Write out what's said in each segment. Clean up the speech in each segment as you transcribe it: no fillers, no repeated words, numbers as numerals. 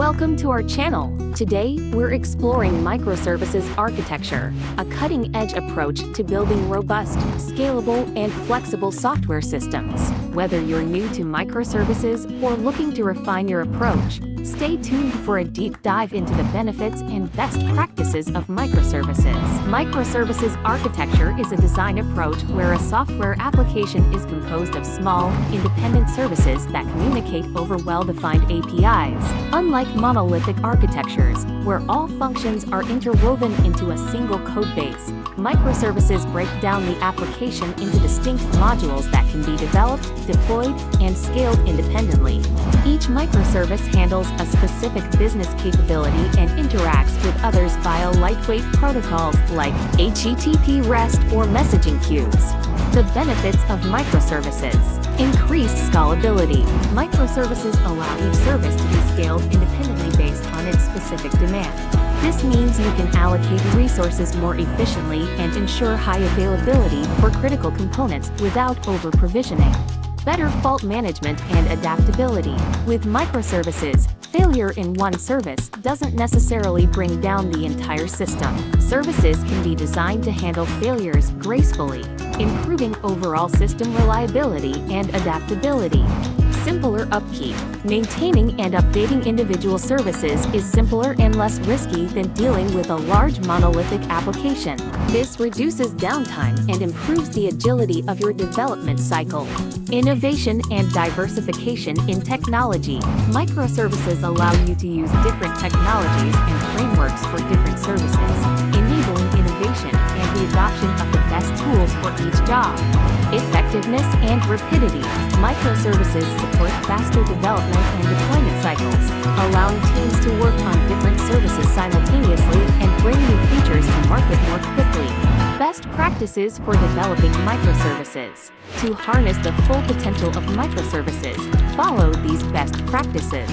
Welcome to our channel. Today, we're exploring microservices architecture, a cutting-edge approach to building robust, scalable, and flexible software systems. Whether you're new to microservices or looking to refine your approach, stay tuned for a deep dive into the benefits and best practices of microservices. Microservices architecture is a design approach where a software application is composed of small, independent services that communicate over well-defined APIs. Unlike monolithic architectures, where all functions are interwoven into a single code base, microservices break down the application into distinct modules that can be developed, deployed, and scaled independently. Each microservice handles a specific business capability and interacts with others via lightweight protocols like HTTP REST or messaging queues. The benefits of microservices: increased scalability. Microservices allow each service to be scaled independently based on its specific demand. This means you can allocate resources more efficiently and ensure high availability for critical components without over-provisioning. Better fault management and adaptability. With microservices, failure in one service doesn't necessarily bring down the entire system. Services can be designed to handle failures gracefully, improving overall system reliability and adaptability. Simpler upkeep. Maintaining and updating individual services is simpler and less risky than dealing with a large monolithic application. This reduces downtime and improves the agility of your development cycle. Innovation and diversification in technology. Microservices allow you to use different technologies and frameworks for different services, enabling innovation and the adoption of the best tools for each job. Effectiveness and rapidity. Microservices support faster development and deployment cycles, allowing teams to work on different services simultaneously and bring new features to market more quickly. Best practices for developing microservices. To harness the full potential of microservices, follow these best practices.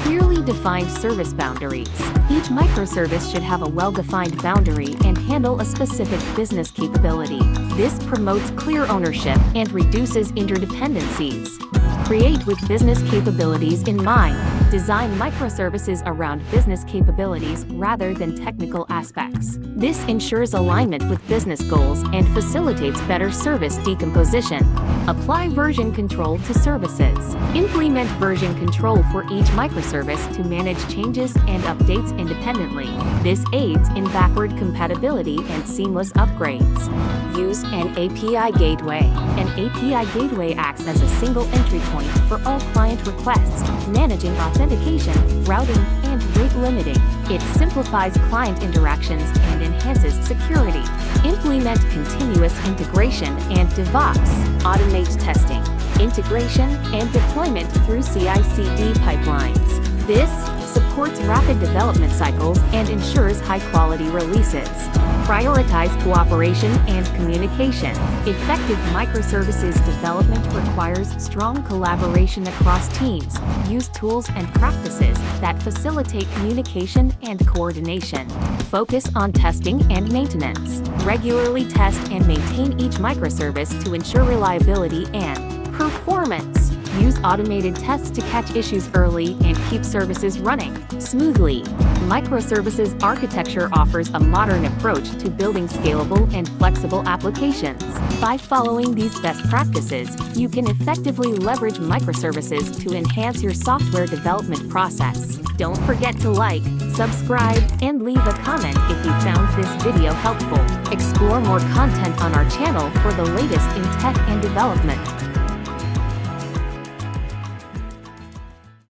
Clearly defined service boundaries. Each microservice should have a well-defined boundary and handle a specific business capability. This promotes clear ownership and reduces interdependencies. Create with business capabilities in mind. Design microservices around business capabilities rather than technical aspects. This ensures alignment with business goals and facilitates better service decomposition. Apply version control to services. Implement version control for each microservice to manage changes and updates independently. This aids in backward compatibility and seamless upgrades. Use an API gateway. An API gateway acts as a single entry point for all client requests, managing authentication, routing, and rate limiting. It simplifies client interactions and enhances security. Implement continuous integration and DevOps. Automate testing, integration, and deployment through CI/CD pipelines. This supports rapid development cycles and ensures high-quality releases. Prioritize cooperation and communication. Effective microservices development requires strong collaboration across teams. Use tools and practices that facilitate communication and coordination. Focus on testing and maintenance. Regularly test and maintain each microservice to ensure reliability and performance. Use automated tests to catch issues early and keep services running smoothly. Microservices architecture offers a modern approach to building scalable and flexible applications. By following these best practices, you can effectively leverage microservices to enhance your software development process. Don't forget to like, subscribe, and leave a comment if you found this video helpful. Explore more content on our channel for the latest in tech and development.